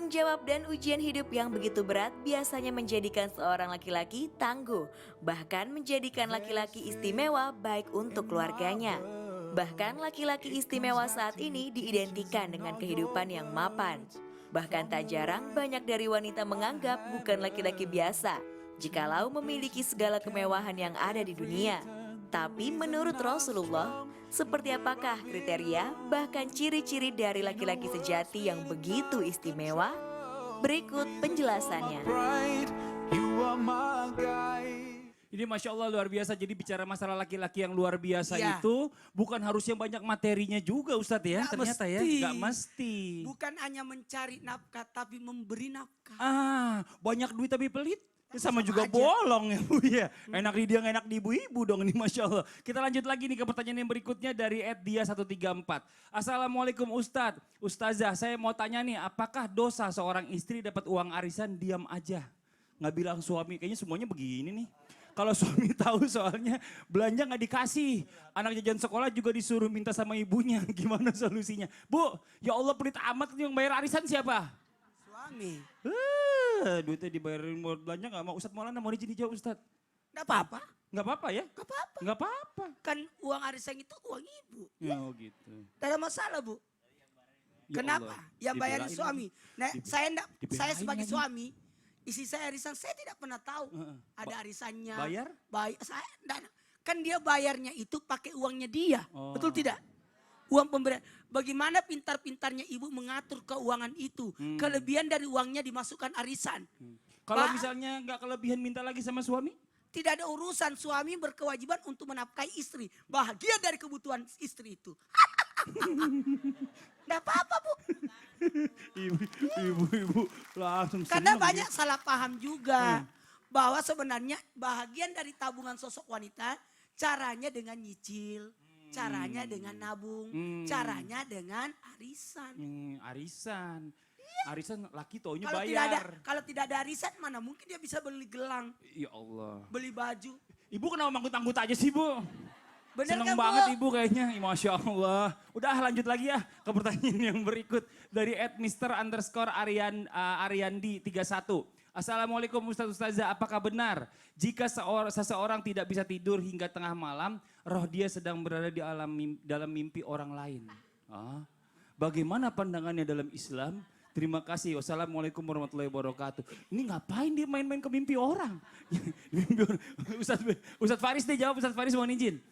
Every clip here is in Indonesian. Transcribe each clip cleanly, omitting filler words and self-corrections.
Tanggung jawab dan ujian hidup yang begitu berat biasanya menjadikan seorang laki-laki tangguh, bahkan menjadikan laki-laki istimewa baik untuk keluarganya. Bahkan laki-laki istimewa saat ini diidentikan dengan kehidupan yang mapan. Bahkan tak jarang banyak dari wanita menganggap bukan laki-laki biasa, jikalau memiliki segala kemewahan yang ada di dunia. Tapi menurut Rasulullah, seperti apakah kriteria bahkan ciri-ciri dari laki-laki sejati yang begitu istimewa? Berikut penjelasannya. Ini Masya Allah luar biasa, jadi bicara masalah laki-laki yang luar biasa Iya. itu bukan harus yang banyak materinya juga Ustadz ya, Nggak ternyata ya, mesti. nggak mesti. Bukan hanya mencari nafkah, tapi memberi nafkah. Banyak duit tapi pelit. Sama Sama juga aja. bolong ya Bu ya. Enak di dia, enak di ibu-ibu dong ini Masya Allah. Kita lanjut lagi nih ke pertanyaan yang berikutnya dari @dia134. Assalamualaikum Ustadz. Ustazah, saya mau tanya nih, apakah dosa seorang istri dapat uang arisan diam aja? Nggak bilang suami, kayaknya semuanya begini nih. Kalau suami tahu soalnya belanja nggak dikasih. Anak jajan sekolah juga disuruh minta sama ibunya. Gimana solusinya? Bu, ya Allah pelit amat yang bayar arisan siapa? Suami. Duitnya dibayarin buat belanja gak mau. Ustadz Maulana mau izin dijawab Ustadz. Nggak apa-apa. Gak apa-apa ya? Nggak apa-apa. Gak apa-apa. Kan uang arisan itu uang ibu. Oh gitu. Tidak ada masalah Bu. Ya Kenapa? Allah, Yang bayar dibelain suami. lagi. Nah, saya dibelain sebagai lagi. suami, isi saya arisan, saya tidak pernah tahu ada arisannya. Bayar? Saya kan dia bayarnya itu pakai uangnya dia. Oh. Betul tidak? Uang pemberian. Bagaimana pintar-pintarnya ibu mengatur keuangan itu. Kelebihan dari uangnya dimasukkan arisan. Kalau Pak, misalnya gak kelebihan minta lagi sama suami? tidak ada urusan, suami berkewajiban untuk menafkahi istri. Bahagia dari kebutuhan istri itu. Tidak apa-apa Bu. Ibu langsung Karena seneng banyak dia. salah paham juga. Bahwa sebenarnya bahagian dari tabungan sosok wanita caranya dengan nyicil. Caranya dengan nabung. Caranya dengan arisan. Arisan. Arisan laki taunya Kalau bayar. tidak ada arisan mana mungkin dia bisa beli gelang. Ya Allah. Beli baju. Ibu kenapa manggut-manggut aja sih Bu? Bener Seneng kan, Bu? banget ibu kayaknya, Masya Allah. Udah lanjut lagi ya ke pertanyaan yang berikut. Dari @Mr_Ariandi 31. Assalamualaikum Ustadz Ustazah, apakah benar jika seseorang tidak bisa tidur hingga tengah malam, roh dia sedang berada di dalam mimpi orang lain? Bagaimana pandangannya dalam Islam? Terima kasih. Wassalamualaikum warahmatullahi wabarakatuh. Ini ngapain dia main-main ke mimpi orang? Ustadz Faris deh jawab, Ustadz Faris mohon izin.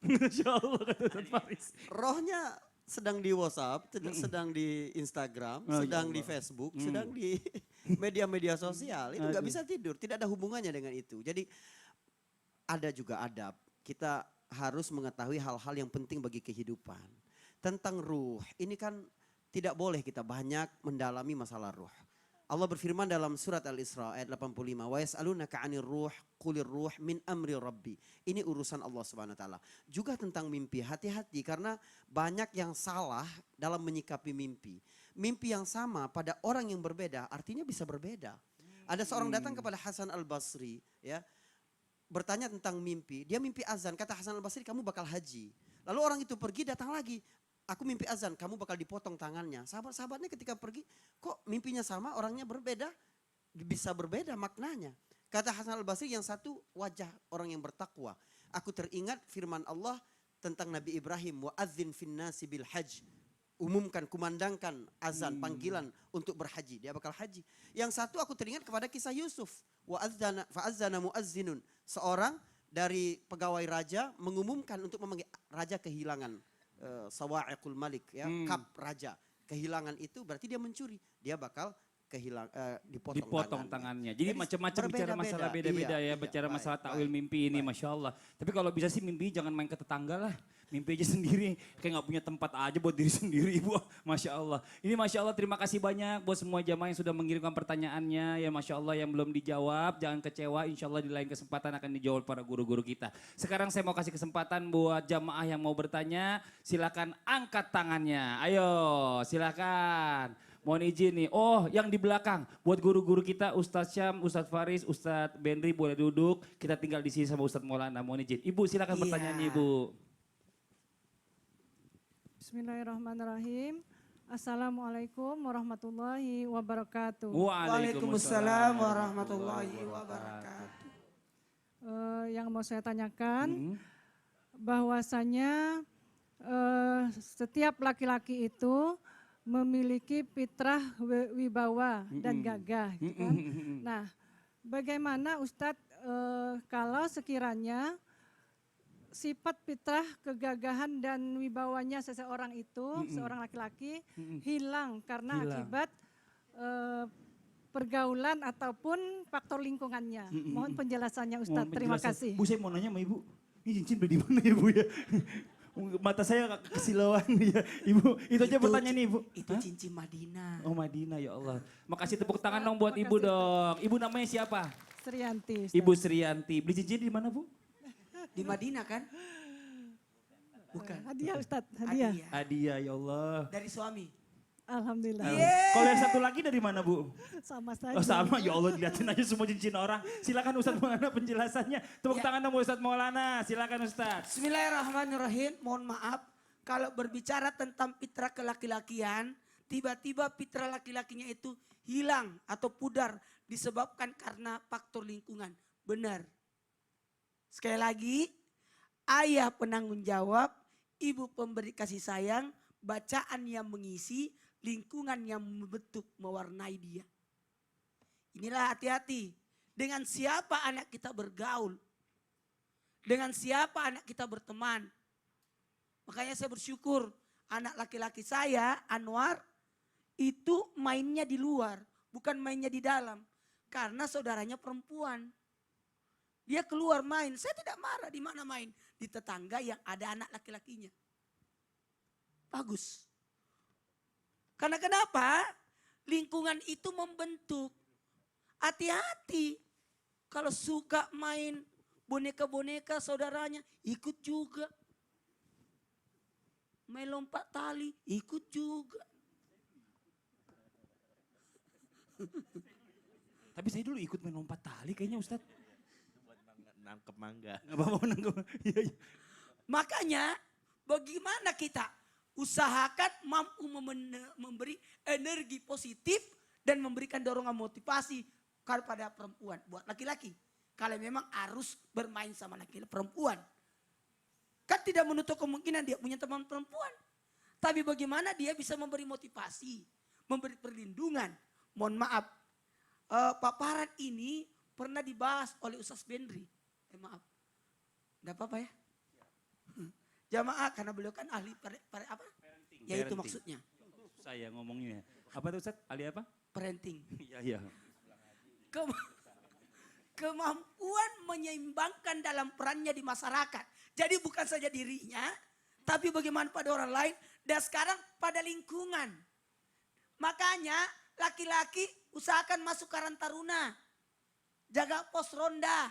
Masya Allah kata Ustadz Faris. Rohnya sedang di WhatsApp, sedang di Instagram, sedang di Facebook, sedang di media-media sosial. Itu nggak bisa tidur, tidak ada hubungannya dengan itu. Jadi ada juga adab. Kita harus mengetahui hal-hal yang penting bagi kehidupan. Tentang ruh, ini kan tidak boleh kita banyak mendalami masalah ruh. Allah berfirman dalam surat Al-Isra ayat 85. Wa yas'alunaka 'anir ruh qulir ruh min amri rabbi. Ini urusan Allah Subhanahu wa taala. Juga tentang mimpi, hati-hati karena banyak yang salah dalam menyikapi mimpi. Mimpi yang sama pada orang yang berbeda artinya bisa berbeda. Ada seorang datang kepada Hasan Al-Basri ya. Bertanya tentang mimpi, dia mimpi azan, kata Hasan Al-Basri kamu bakal haji. Lalu orang itu pergi datang lagi. Aku mimpi azan, kamu bakal dipotong tangannya. Sahabat-sahabatnya ketika pergi, kok mimpinya sama, orangnya berbeda? Bisa berbeda maknanya. Kata Hasan Al-Basri yang satu wajah orang yang bertakwa. Aku teringat firman Allah tentang Nabi Ibrahim. Wa adzin finnasi bil hajj. Umumkan, kumandangkan azan, panggilan untuk berhaji. Dia bakal haji. Yang satu aku teringat kepada kisah Yusuf. Wa adzana muazzinun. Seorang dari pegawai raja mengumumkan untuk memanggil raja kehilangan. Sawa'iqul Malik ya, kap raja. Kehilangan itu berarti dia mencuri. Dia bakal dipotong tangannya. Jadi macam-macam bicara masalah beda-beda ya, bicara baik, masalah takwil baik, mimpi ini Masya Allah. Tapi kalau bisa sih mimpi jangan main ke tetangga lah. Mimpi aja sendiri, kayak gak punya tempat aja buat diri sendiri Ibu. Masya Allah. Ini Masya Allah terima kasih banyak buat semua jamaah yang sudah mengirimkan pertanyaannya. Ya Masya Allah yang belum dijawab, jangan kecewa. Insya Allah di lain kesempatan akan dijawab para guru-guru kita. Sekarang saya mau kasih kesempatan buat jamaah yang mau bertanya. Silakan angkat tangannya. Ayo silakan. Mohon izin nih, oh yang di belakang buat guru-guru kita Ustadz Syam, Ustadz Faris, Ustadz Benri boleh duduk. Kita tinggal di sini sama Ustadz Maulana, mohon izin. Ibu silakan pertanyaannya Ibu. Bismillahirrahmanirrahim. Assalamualaikum warahmatullahi wabarakatuh. Waalaikumsalam warahmatullahi wabarakatuh. Yang mau saya tanyakan, Hmm. bahwasanya setiap laki-laki itu memiliki fitrah wibawa dan gagah, gitu kan? Nah, bagaimana Ustadz kalau sekiranya sifat fitrah kegagahan dan wibawanya seseorang itu, seorang laki-laki hilang karena Hilang. akibat pergaulan ataupun faktor lingkungannya. Mohon penjelasannya Ustadz, Mohon terima penjelasan. kasih. Bu, saya mau nanya sama Ibu, ini cincin beli di mana ya Bu ya? Mata saya kesilauan ya. Ibu, itu aja pertanyaan Ibu. Itu Hah? cincin Madinah. Oh Madinah, ya Allah. Makasih tepuk tangan dong buat Makasih, Ibu dong. Ibu namanya siapa? Srianti. Ustadz. Ibu Srianti. Beli cincin di mana Bu? Di Madinah kan? Bukan. Hadiah Ustadz, hadiah. Hadiah. Hadiah, ya Allah. Dari suami. Alhamdulillah. Kalau yang satu lagi dari mana Bu? Sama saja. Oh sama, ya Allah dilihatin aja semua cincin orang. Silakan Ustadz Maulana penjelasannya. Tepuk tangan dong Ustadz Maulana. Silakan Ustadz. Bismillahirrahmanirrahim. Mohon maaf. Kalau berbicara tentang fitrah kelaki-lakian, tiba-tiba fitrah laki-lakinya itu hilang atau pudar disebabkan karena faktor lingkungan. Benar. Sekali lagi, ayah penanggung jawab, ibu pemberi kasih sayang, bacaan yang mengisi, lingkungan yang membentuk, mewarnai dia. Inilah hati-hati. Dengan siapa anak kita bergaul. Dengan siapa anak kita berteman. Makanya saya bersyukur anak laki-laki saya, Anwar, itu mainnya di luar, bukan mainnya di dalam. Karena saudaranya perempuan. Dia keluar main, saya tidak marah di mana main. Di tetangga yang ada anak laki-lakinya. Bagus. Karena kenapa? Lingkungan itu membentuk. Hati-hati. Kalau suka main boneka-boneka saudaranya, ikut juga. Main lompat tali, ikut juga. Tapi saya dulu ikut main lompat tali kayaknya Ustadz. Nangkep mangga. Gak apa-apa nangkep. Iya, iya. Makanya bagaimana kita usahakan mampu memberi energi positif dan memberikan dorongan motivasi kepada perempuan. Buat laki-laki. Kalau memang harus bermain sama laki-laki perempuan. Kan tidak menutup kemungkinan dia punya teman perempuan. Tapi bagaimana dia bisa memberi motivasi, memberi perlindungan. Mohon maaf, paparan ini pernah dibahas oleh Ustaz Bendri. Maaf, enggak apa-apa ya. Jamaah karena beliau kan ahli apa? Ya itu Parenting. maksudnya. Saya ngomongnya. Apa tuh Ustadz? Ali apa? Parenting. Iya, iya. Kemampuan menyeimbangkan dalam perannya di masyarakat. Jadi bukan saja dirinya, tapi bagaimana pada orang lain dan sekarang pada lingkungan. Makanya laki-laki usahakan masuk Karang Taruna. Jaga pos ronda.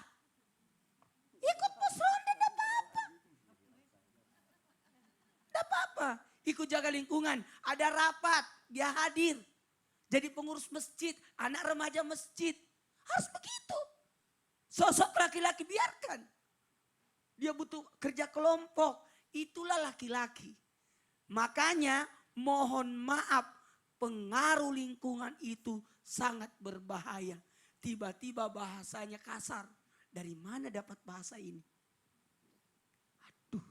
Ikut pos ronda enggak apa-apa. Enggak apa-apa. Ikut jaga lingkungan. Ada rapat, dia hadir. Jadi pengurus masjid, anak remaja masjid. Harus begitu. Sosok laki-laki biarkan. Dia butuh kerja kelompok. Itulah laki-laki. Makanya mohon maaf. Pengaruh lingkungan itu sangat berbahaya. Tiba-tiba bahasanya kasar. Dari mana dapat bahasa ini? Aduh.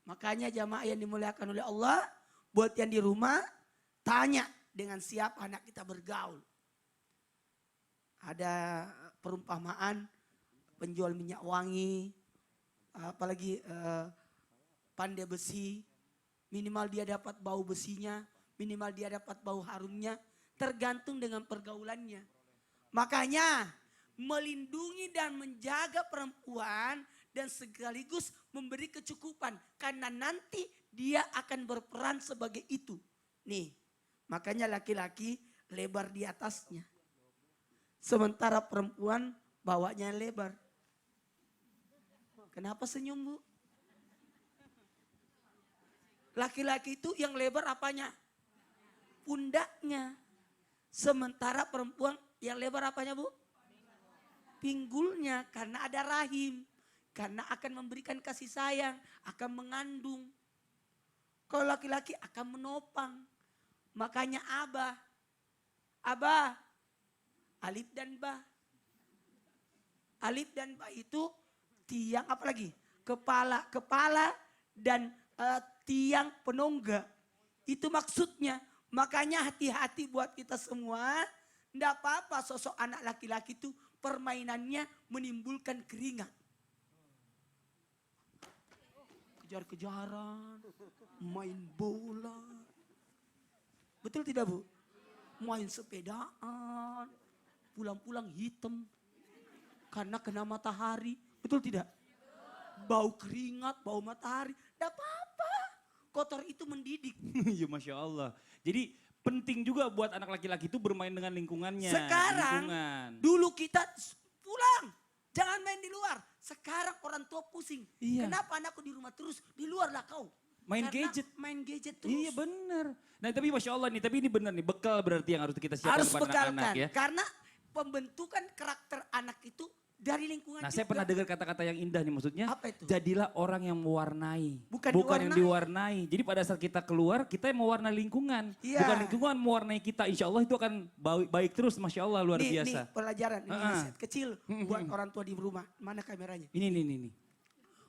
Makanya jamaah yang dimuliakan oleh Allah. Buat yang di rumah. Tanya dengan siapa anak kita bergaul. Ada perumpamaan penjual minyak wangi, apalagi pandai besi, minimal dia dapat bau besinya, minimal dia dapat bau harumnya, tergantung dengan pergaulannya. Makanya melindungi dan menjaga perempuan dan sekaligus memberi kecukupan karena nanti dia akan berperan sebagai itu. Nih, makanya laki-laki lebar di atasnya. Sementara perempuan bawanya lebar. Kenapa senyum Bu? Laki-laki itu yang lebar apanya? Pundaknya. Sementara perempuan yang lebar apanya Bu? Pinggulnya karena ada rahim. Karena akan memberikan kasih sayang, akan mengandung. Kalau laki-laki akan menopang. Makanya Abah, alif dan ba. Alif dan ba itu tiang apa lagi? Kepala dan tiang penungga. Itu maksudnya. Makanya hati-hati buat kita semua. Tidak apa-apa sosok anak laki-laki itu permainannya menimbulkan keringat. Kejar-kejaran, main bola. Betul tidak Bu? Main sepedaan, pulang-pulang hitam. Karena kena matahari, betul tidak? Bau keringat, bau matahari, tidak apa-apa. Kotor itu mendidik. Ya Masya Allah. Jadi penting juga buat anak laki-laki itu bermain dengan lingkungannya. Sekarang, lingkungan. dulu kita pulang, jangan main di luar. Sekarang orang tua pusing. Iya. Kenapa anakku di rumah terus? Di luar lah kau. Main Karena gadget. Main gadget terus. Iya benar. Nah tapi Masya Allah nih, tapi ini benar nih, bekal berarti yang harus kita siapkan Harus kepada bekalkan. anak-anak ya. Karena pembentukan karakter anak itu dari lingkungan Nah juga. saya pernah dengar kata-kata yang indah nih maksudnya. Apa itu? Jadilah orang yang mewarnai. Bukan yang diwarnai. Jadi pada saat kita keluar kita yang mewarnai lingkungan. Iya. Bukan lingkungan mewarnai kita. Insya Allah itu akan baik terus Masya Allah luar Nih biasa. pelajaran, ini Ah. nasihat kecil buat orang tua di rumah. Mana kameranya? Ini.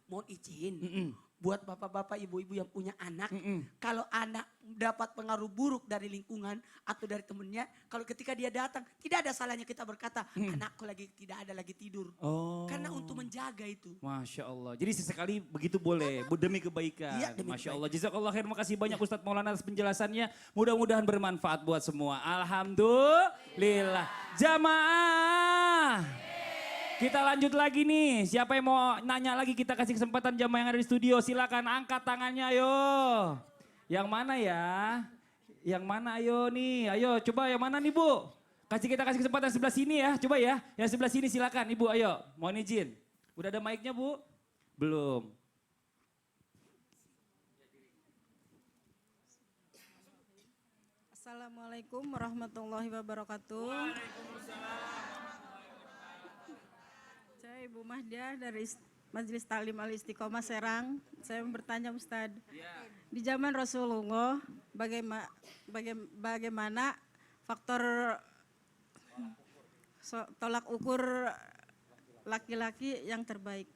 Mohon izin. Mm-mm. Buat bapak-bapak, ibu-ibu yang punya anak. Mm-mm. Kalau anak dapat pengaruh buruk dari lingkungan atau dari temennya. Kalau ketika dia datang, tidak ada salahnya kita berkata, anakku lagi tidak ada lagi tidur. Oh. Karena untuk menjaga itu. Masya Allah. Jadi sesekali begitu boleh, demi kebaikan. Iya, demi Masya kebaikan. Allah. Jazakallah khair. Makasih banyak Ustadz Maulana atas penjelasannya. Mudah-mudahan bermanfaat buat semua. Alhamdulillah. Jamaah. Kita lanjut lagi nih. Siapa yang mau nanya lagi kita kasih kesempatan jamaah yang ada di studio. Silakan angkat tangannya ayo. Yang mana ya? Yang mana ayo nih? Ayo coba yang mana nih Bu? Kita kasih kesempatan sebelah sini ya. Coba ya. Yang sebelah sini silakan Ibu ayo. Mohon izin. Udah ada mic-nya Bu? Belum. Assalamualaikum warahmatullahi wabarakatuh. Saya Ibu Mahdia dari Majelis Taklim Al Istiqomah Serang. Saya mau bertanya Ustadz, di zaman Rasulullah bagaimana faktor tolak ukur laki-laki yang terbaik?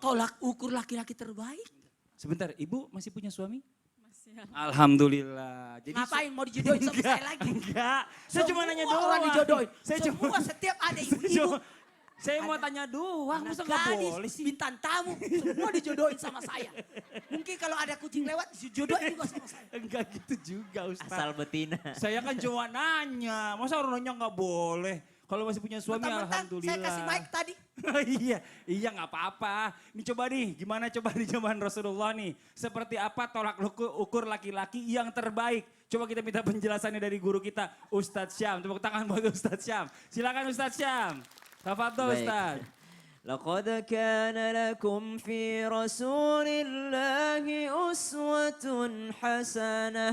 Tolak ukur laki-laki terbaik. Sebentar, Ibu masih punya suami? Masih. Alhamdulillah. Jadi Ngapain mau dijodohin sama saya lagi? enggak. Saya cuma nanya doang. Orang dijodohin. Saya Semua setiap ada ibu-ibu. Saya mau tanya doang, Anak masa nggak gadis, boleh sih? bintang tamu, semua dijodohin sama saya. Mungkin kalau ada kucing lewat, dijodohin juga sama saya. Enggak gitu juga Ustaz. Asal betina. Saya kan cuma nanya, masa orang nanya nggak boleh? Kalau masih punya suami Mentang-mentang alhamdulillah. saya kasih mic tadi. iya nggak apa-apa. Ini coba nih, gimana coba di zaman Rasulullah nih. Seperti apa tolak ukur laki-laki yang terbaik. Coba kita minta penjelasannya dari guru kita, Ustadz Syam. Tepuk tangan buat Ustadz Syam. Silakan Ustadz Syam. Tafadhol Baik. Ustaz. لقد كان لكم في رسول الله أسوة حسنة.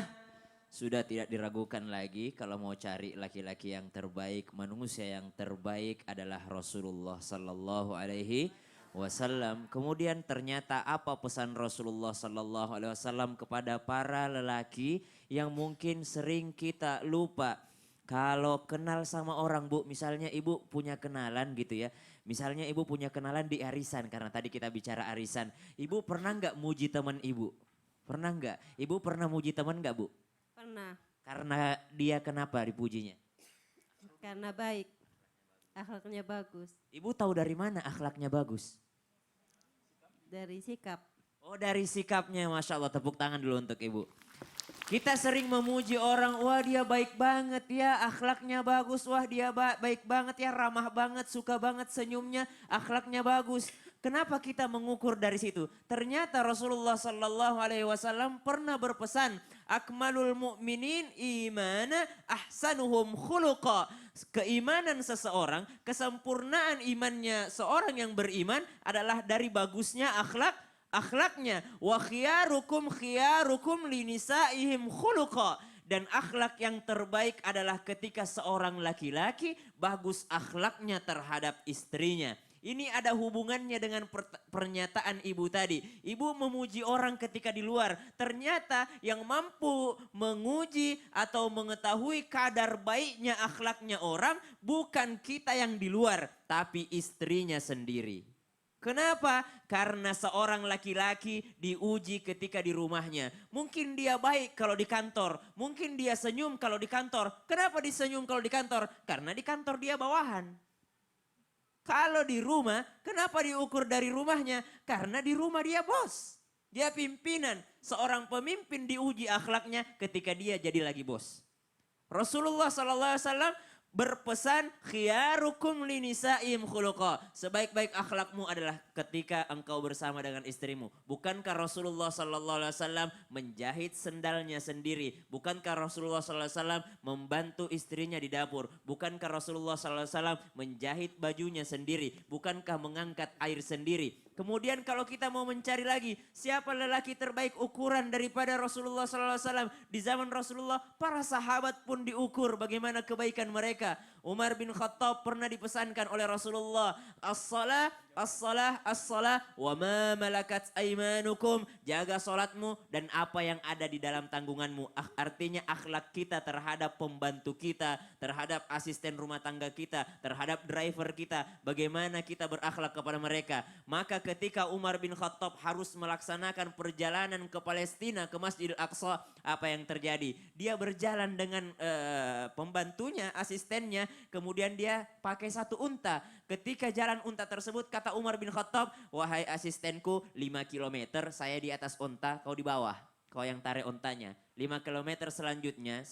Sudah tidak diragukan lagi kalau mau cari laki-laki yang terbaik, manusia yang terbaik adalah Rasulullah Sallallahu Alaihi Wasallam. Kemudian ternyata apa pesan Rasulullah Sallallahu Alaihi Wasallam kepada para lelaki yang mungkin sering kita lupa. Kalau kenal sama orang Bu, misalnya ibu punya kenalan gitu ya. Misalnya ibu punya kenalan di arisan, karena tadi kita bicara arisan. Ibu pernah nggak muji teman ibu? Pernah nggak? Ibu pernah muji teman nggak Bu? Pernah, Karena dia kenapa dipujinya? karena baik, akhlaknya bagus, Ibu tahu dari mana akhlaknya bagus? dari sikap. Oh dari sikapnya, Masya Allah, tepuk tangan dulu untuk ibu. Kita sering memuji orang, wah dia baik banget ya, akhlaknya bagus, wah dia baik banget ya, ramah banget, suka banget senyumnya, akhlaknya bagus. Kenapa kita mengukur dari situ? Ternyata Rasulullah Sallallahu Alaihi Wasallam pernah berpesan, akmalul mu'minin imana ahsanuhum khuluqa. Keimanan seseorang, kesempurnaan imannya seorang yang beriman adalah dari bagusnya akhlaknya. Wa khiyarukum linisaihim khuluqa. Dan akhlak yang terbaik adalah ketika seorang laki-laki bagus akhlaknya terhadap istrinya. Ini ada hubungannya dengan pernyataan ibu tadi. Ibu memuji orang ketika di luar. Ternyata yang mampu menguji atau mengetahui kadar baiknya akhlaknya orang bukan kita yang di luar, tapi istrinya sendiri. Kenapa? Karena seorang laki-laki diuji ketika di rumahnya. Mungkin dia baik kalau di kantor. Mungkin dia senyum kalau di kantor. Kenapa disenyum kalau di kantor? Karena di kantor dia bawahan. Kalau di rumah, kenapa diukur dari rumahnya? Karena di rumah dia bos. Dia pimpinan. Seorang pemimpin diuji akhlaknya ketika dia jadi lagi bos. Rasulullah SAW berpesan khiyarukum linisaim khuluqa. Sebaik-baik akhlakmu adalah ketika engkau bersama dengan istrimu. Bukankah Rasulullah SAW menjahit sendalnya sendiri? Bukankah Rasulullah SAW membantu istrinya di dapur? Bukankah Rasulullah SAW menjahit bajunya sendiri? Bukankah mengangkat air sendiri? Kemudian kalau kita mau mencari lagi, siapa lelaki terbaik ukuran daripada Rasulullah SAW? Di zaman Rasulullah, para sahabat pun diukur bagaimana kebaikan mereka. Umar bin Khattab pernah dipesankan oleh Rasulullah, as-salah, as-salah, as-salah, wa ma malakat aimanukum. Jaga solatmu dan apa yang ada di dalam tanggunganmu. Artinya akhlak kita terhadap pembantu kita, terhadap asisten rumah tangga kita, terhadap driver kita. Bagaimana kita berakhlak kepada mereka. Maka ketika Umar bin Khattab harus melaksanakan perjalanan ke Palestina, ke Masjidil Aqsa, apa yang terjadi? Dia berjalan dengan pembantunya, asistennya, kemudian dia pakai satu unta. Ketika jalan unta tersebut, kata Umar bin Khattab, wahai asistenku, 5 kilometer saya di atas unta, kau di bawah. Kau yang tarik untanya. 5 kilometer selanjutnya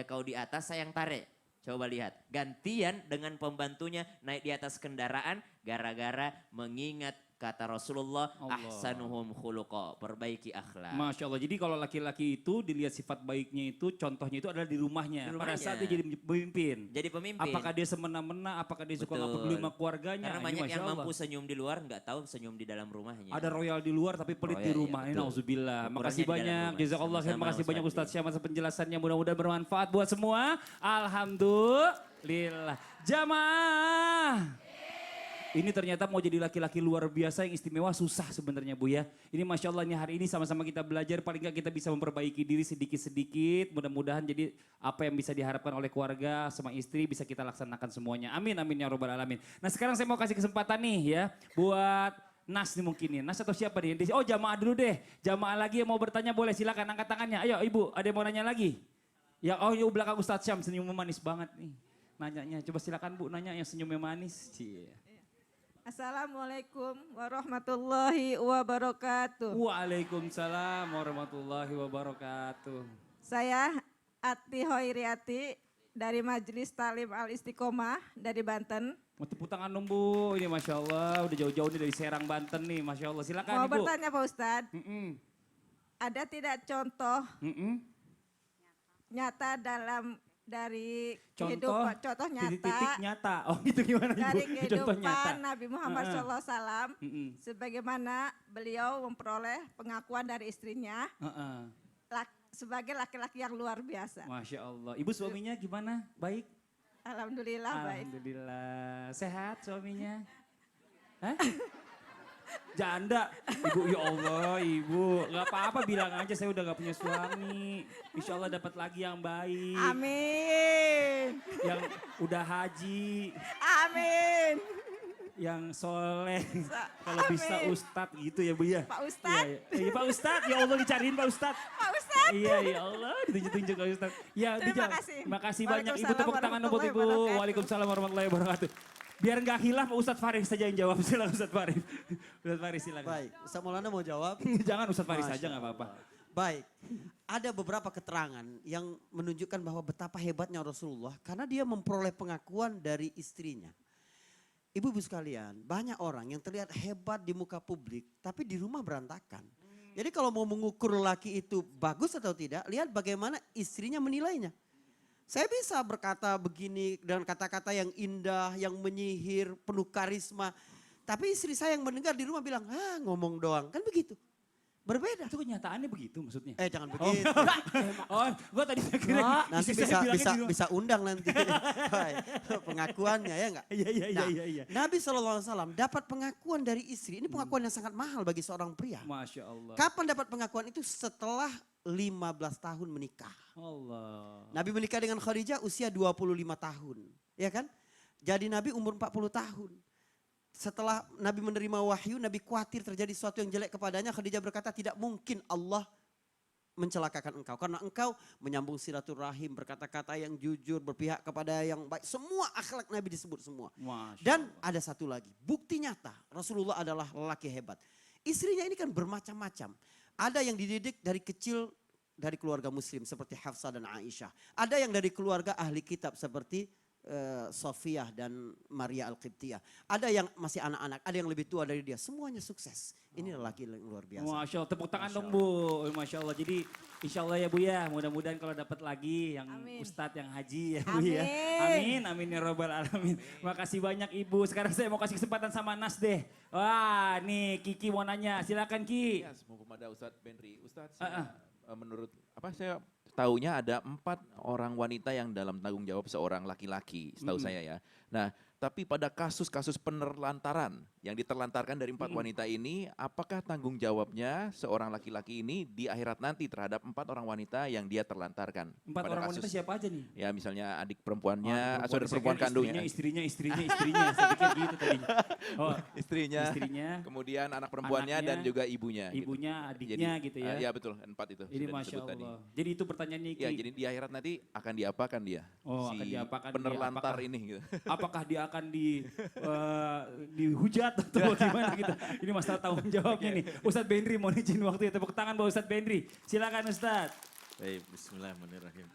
kau di atas, saya yang tarik. Coba lihat, gantian dengan pembantunya naik di atas kendaraan gara-gara mengingat kata Rasulullah, ahsanuhum khuluqa, perbaiki akhlak. Masya Allah, jadi kalau laki-laki itu dilihat sifat baiknya itu, contohnya itu adalah di rumahnya. Pada saat dia jadi pemimpin. Jadi pemimpin. Apakah dia semena-mena, apakah dia suka nggak peduli sama keluarganya. Karena banyak yang mampu senyum di luar, nggak tahu senyum di dalam rumahnya. Ada royal di luar tapi pelit di rumah. Ini nauzubillah. Makasih banyak, jazakallah khair. Makasih banyak Ustadz Syam atas penjelasannya. Mudah-mudahan bermanfaat buat semua. Alhamdulillah. Jamaah. Ini ternyata mau jadi laki-laki luar biasa yang istimewa susah sebenarnya Bu ya. Ini Masya Allah, ini hari ini sama-sama kita belajar, paling nggak kita bisa memperbaiki diri sedikit-sedikit. Mudah-mudahan jadi apa yang bisa diharapkan oleh keluarga sama istri bisa kita laksanakan semuanya. Amin, amin ya robbal alamin. Nah sekarang saya mau kasih kesempatan nih ya buat Nas nih mungkin nih. Nas atau siapa nih? Oh jamaah dulu deh. Jamaah lagi yang mau bertanya boleh silakan angkat tangannya. Ayo Ibu, ada yang mau nanya lagi? Ya oh yuk belakang Ustadz Syam senyum manis banget nih. Nanyanya, coba silakan Bu nanya yang senyumnya manis. Cie. Assalamualaikum warahmatullahi wabarakatuh. Waalaikumsalam warahmatullahi wabarakatuh. Saya Ati Hoiriati dari Majelis Talim Al Istiqomah dari Banten. Mau tepuk tangan dong Bu, ini Masya Allah udah jauh-jauh nih dari Serang Banten nih, Masya Allah silakan Mau Ibu. bertanya Pak Ustadz, ada tidak contoh nyata dari kehidupan, contoh nyata, titik nyata, oh itu gimana Ibu? dari Contoh nyata. kehidupan Nabi Muhammad SAW, sebagaimana beliau memperoleh pengakuan dari istrinya sebagai laki-laki yang luar biasa. Masya Allah, Ibu suaminya gimana? Baik? Alhamdulillah baik. Alhamdulillah, sehat suaminya? Hah? Janda, Ibu ya Allah Ibu, gak apa-apa bilang aja saya udah gak punya suami. Insya Allah dapat lagi yang baik. Amin. Yang udah haji. Amin. Yang soleh. Kalau bisa Ustadz gitu ya Bu ya. Pak Ustadz. Iya Pak Ustadz, ya Allah dicariin Pak Ustadz. Pak Ustadz. Iya ya Allah ditunjuk-tunjuk Pak Ustadz. Ya, Terima kasih. banyak Ibu, tepuk tangan buat Ibu. Waalaikumsalam warahmatullahi wabarakatuh. Biar nggak hilaf Ustadz Faris saja yang jawab. Silakan Ustadz Faris. Ustadz Faris silakan. Baik, Ustaz Maulana mau jawab? Jangan Ustadz Faris saja nggak apa-apa. Baik, ada beberapa keterangan yang menunjukkan bahwa betapa hebatnya Rasulullah karena dia memperoleh pengakuan dari istrinya. Ibu-ibu sekalian, banyak orang yang terlihat hebat di muka publik tapi di rumah berantakan. Jadi kalau mau mengukur lelaki itu bagus atau tidak, lihat bagaimana istrinya menilainya. Saya bisa berkata begini dengan kata-kata yang indah, yang menyihir, penuh karisma. Tapi istri saya yang mendengar di rumah bilang, ngomong doang. Kan begitu. Berbeda. Itu kenyataannya begitu maksudnya? Jangan begitu. Oh, gue tadi kira Nanti istri saya bilangnya di luar. bisa undang nanti. Hai, pengakuannya ya enggak? Iya. Nabi SAW dapat pengakuan dari istri. Ini pengakuan yang sangat mahal bagi seorang pria. Masya Allah. Kapan dapat pengakuan itu? Setelah 15 tahun menikah. Allah. Nabi menikah dengan Khadijah usia 25 tahun. Ya kan? Jadi Nabi umur 40 tahun. Setelah Nabi menerima wahyu, Nabi khawatir terjadi sesuatu yang jelek kepadanya. Khadijah berkata, tidak mungkin Allah mencelakakan engkau. Karena engkau menyambung silaturahim, berkata-kata yang jujur, berpihak kepada yang baik. Semua akhlak Nabi disebut semua. Masya Dan ada satu lagi, bukti nyata Rasulullah adalah lelaki hebat. Istrinya ini kan bermacam-macam. Ada yang dididik dari kecil dari keluarga muslim seperti Hafsah dan Aisyah. Ada yang dari keluarga ahli kitab seperti Sofiyah dan Maria Al-Qibtiyah. Ada yang masih anak-anak, ada yang lebih tua dari dia. Semuanya sukses. Ini lelaki yang luar biasa. Masya Allah, tepuk tangan dong Bu. Masya Allah, jadi insya Allah ya Bu ya, mudah-mudahan kalau dapat lagi yang Ustadz yang haji ya Bu ya. Amin ya robbal alamin. Makasih banyak Ibu. Sekarang saya mau kasih kesempatan sama Nas deh. Wah nih Kiki mau nanya, silakan Ki. Ya, semoga kepada Ustadz Benri. Ustadz, menurut saya taunya ada 4 orang wanita yang dalam tanggung jawab seorang laki-laki, setahu saya ya. Nah, tapi pada kasus-kasus penerlantaran yang diterlantarkan dari 4 wanita ini, apakah tanggung jawabnya seorang laki-laki ini di akhirat nanti terhadap 4 orang wanita yang dia terlantarkan? 4 pada orang kasus, wanita siapa aja nih? Ya misalnya adik perempuannya, Perempuan, saya perempuan kira kandungnya. Istrinya. Saya pikir gitu tadinya. Oh, Istrinya, kemudian anak perempuannya anaknya, dan juga ibunya. ibunya, adiknya gitu ya. Ya betul, 4 itu. Ini sudah Masya disebut Allah. tadi. Jadi itu pertanyaannya Ki. Ya, jadi di akhirat nanti akan diapakan dia? Oh, si akan diapakan dia, penerlantar apakah- ini gitu. Apakah dia akan dihujat atau gimana gitu. Ini masalah tanggung jawabnya nih. Ustadz Benri mau izin waktu ya. Tepuk tangan buat Ustadz Benri. Silakan Ustadz. Baik, bismillahirrahmanirrahim.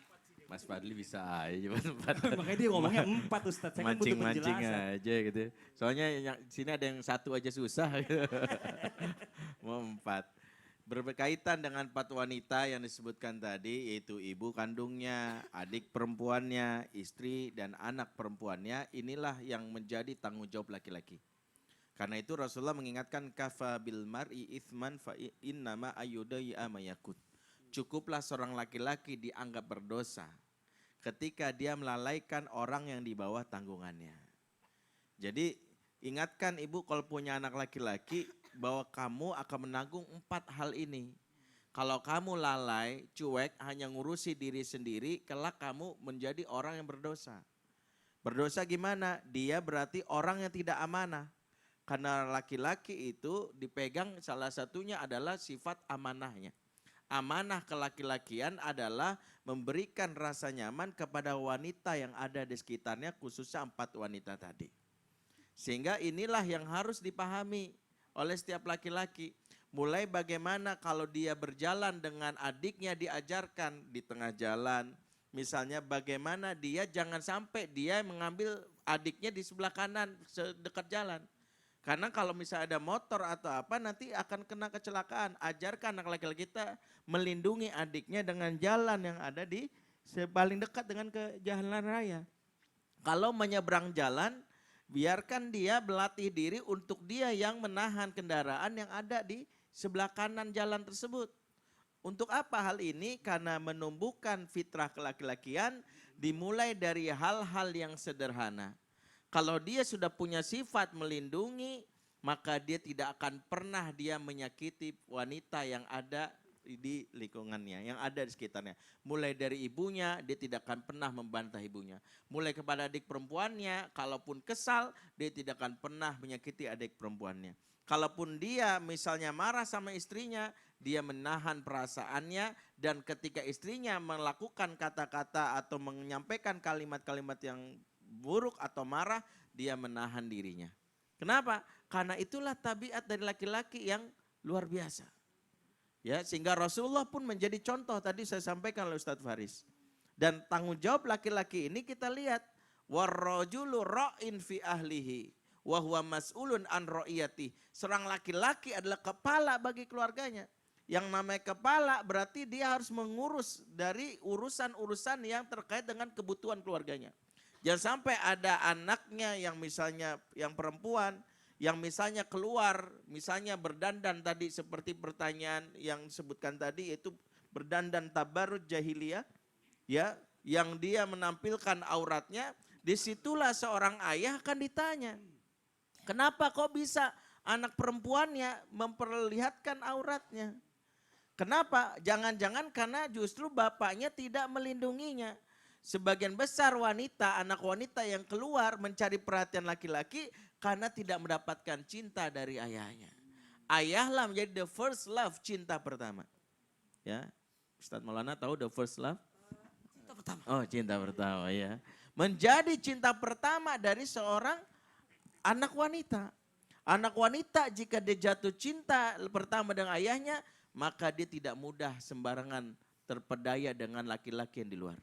Mas Fadli bisa aja cuma 4. Makanya dia ngomongnya 4 Ustadz. Saya kan butuh Mancing-mancing penjelasan. aja gitu. Soalnya yang sini ada yang 1 aja susah gitu. Mau 4. Berkaitan dengan 4 wanita yang disebutkan tadi, yaitu ibu kandungnya, adik perempuannya, istri dan anak perempuannya, inilah yang menjadi tanggung jawab laki-laki. Karena itu Rasulullah mengingatkan kafa bil mar'i ithman fa innama ayyudai'a mayakut. Cukuplah seorang laki-laki dianggap berdosa ketika dia melalaikan orang yang di bawah tanggungannya. Jadi ingatkan ibu kalau punya anak laki-laki bahwa kamu akan menanggung 4 hal ini. Kalau kamu lalai, cuek, hanya ngurusi diri sendiri, kelak kamu menjadi orang yang berdosa. Berdosa gimana? Dia berarti orang yang tidak amanah. Karena laki-laki itu dipegang salah satunya adalah sifat amanahnya. Amanah kelaki-lakian adalah memberikan rasa nyaman kepada wanita yang ada di sekitarnya, khususnya 4 wanita tadi. Sehingga inilah yang harus dipahami oleh setiap laki-laki. Mulai bagaimana kalau dia berjalan dengan adiknya diajarkan di tengah jalan. Misalnya bagaimana dia jangan sampai dia mengambil adiknya di sebelah kanan sedekat jalan. Karena kalau misalnya ada motor atau apa nanti akan kena kecelakaan. Ajarkan anak laki-laki kita melindungi adiknya dengan jalan yang ada di paling dekat dengan ke jalan raya. Kalau menyeberang jalan, biarkan dia berlatih diri untuk dia yang menahan kendaraan yang ada di sebelah kanan jalan tersebut. Untuk apa hal ini? Karena menumbuhkan fitrah kelaki-lakian dimulai dari hal-hal yang sederhana. Kalau dia sudah punya sifat melindungi, maka dia tidak akan pernah dia menyakiti wanita yang ada di lingkungannya, yang ada di sekitarnya. Mulai dari ibunya, dia tidak akan pernah membantah ibunya. Mulai kepada adik perempuannya, kalaupun kesal, dia tidak akan pernah menyakiti adik perempuannya. Kalaupun dia misalnya marah sama istrinya, dia menahan perasaannya, dan ketika istrinya melakukan kata-kata atau menyampaikan kalimat-kalimat yang buruk atau marah, dia menahan dirinya. Kenapa? Karena itulah tabiat dari laki-laki yang luar biasa. Ya, sehingga Rasulullah pun menjadi contoh tadi saya sampaikan oleh Ustadz Faris. Dan tanggung jawab laki-laki ini kita lihat, warrajulu ra'in fi ahlihi wa huwa mas'ulun an ra'iyati. Seorang laki-laki adalah kepala bagi keluarganya. Yang namanya kepala berarti dia harus mengurus dari urusan-urusan yang terkait dengan kebutuhan keluarganya. Jangan sampai ada anaknya yang misalnya yang perempuan yang misalnya keluar, misalnya berdandan tadi seperti pertanyaan yang disebutkan tadi, yaitu berdandan tabarruj jahiliyah, ya, yang dia menampilkan auratnya, disitulah seorang ayah akan ditanya, kenapa kok bisa anak perempuannya memperlihatkan auratnya? Kenapa? Jangan-jangan karena justru bapaknya tidak melindunginya. Sebagian besar wanita, anak wanita yang keluar mencari perhatian laki-laki karena tidak mendapatkan cinta dari ayahnya. Ayahlah menjadi the first love, cinta pertama. Ya, Ustadz Maulana tahu the first love? Cinta pertama. Oh, cinta pertama ya. Menjadi cinta pertama dari seorang anak wanita. Anak wanita jika dia jatuh cinta pertama dengan ayahnya, maka dia tidak mudah sembarangan terpedaya dengan laki-laki yang di luar.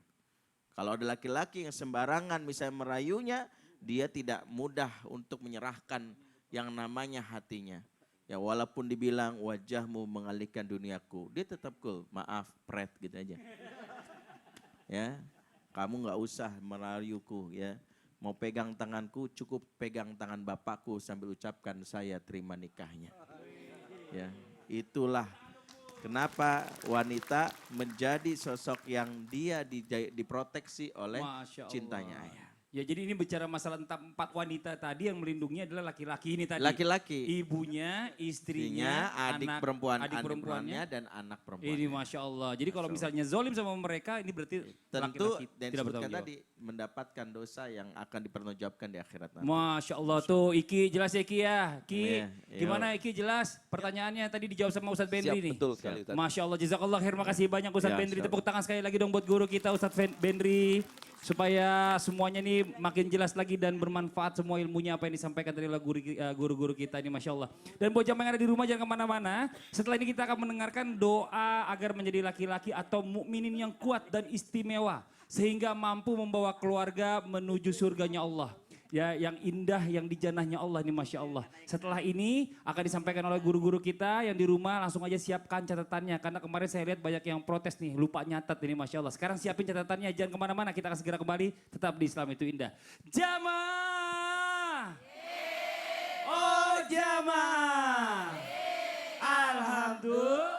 Kalau ada laki-laki yang sembarangan misalnya merayunya, dia tidak mudah untuk menyerahkan yang namanya hatinya. Ya walaupun dibilang wajahmu mengalihkan duniaku, dia tetap cool, maaf, pret gitu aja. Ya, kamu nggak usah merayuku ya. Mau pegang tanganku, cukup pegang tangan bapakku sambil ucapkan saya terima nikahnya. Ya, itulah kenapa wanita menjadi sosok yang dia diproteksi oleh cintanya ayah. Ya jadi ini bicara masalah tentang 4 wanita tadi yang melindungi adalah laki-laki ini tadi. Laki-laki. Ibunya, istrinya, adik perempuannya dan anak perempuan. Ini Masya Allah. Jadi kalau misalnya zolim sama mereka ini berarti tentu laki-laki dan tidak bertanggung jawab. tadi mendapatkan dosa yang akan dipertanggungjawabkan di akhirat nanti. Masya Allah tuh Iki jelas ya Iki ya. Ki Iya, iya. gimana Iki jelas pertanyaannya tadi dijawab sama Ustadz Bendri nih. Betul sekali Ustadz. Masya Allah jazakallah khair, makasih banyak Ustadz Ya, Bendri. insya Tepuk tangan sekali lagi dong buat guru kita Ustadz Bendri. Supaya semuanya nih makin jelas lagi dan bermanfaat semua ilmunya apa yang disampaikan dari guru-guru kita ini Masya Allah. Dan buat jamaah yang ada di rumah jangan kemana-mana. Setelah ini kita akan mendengarkan doa agar menjadi laki-laki atau mukminin yang kuat dan istimewa. Sehingga mampu membawa keluarga menuju surganya Allah. Ya, yang indah yang di janahnya Allah ini Masya Allah. Setelah ini akan disampaikan oleh guru-guru kita yang di rumah, langsung aja siapkan catatannya. Karena kemarin saya lihat banyak yang protes nih, lupa nyatat ini Masya Allah. Sekarang siapin catatannya, jangan kemana-mana, kita akan segera kembali. Tetap di Islam itu indah. Jamaah! Oh jamaah! Alhamdulillah!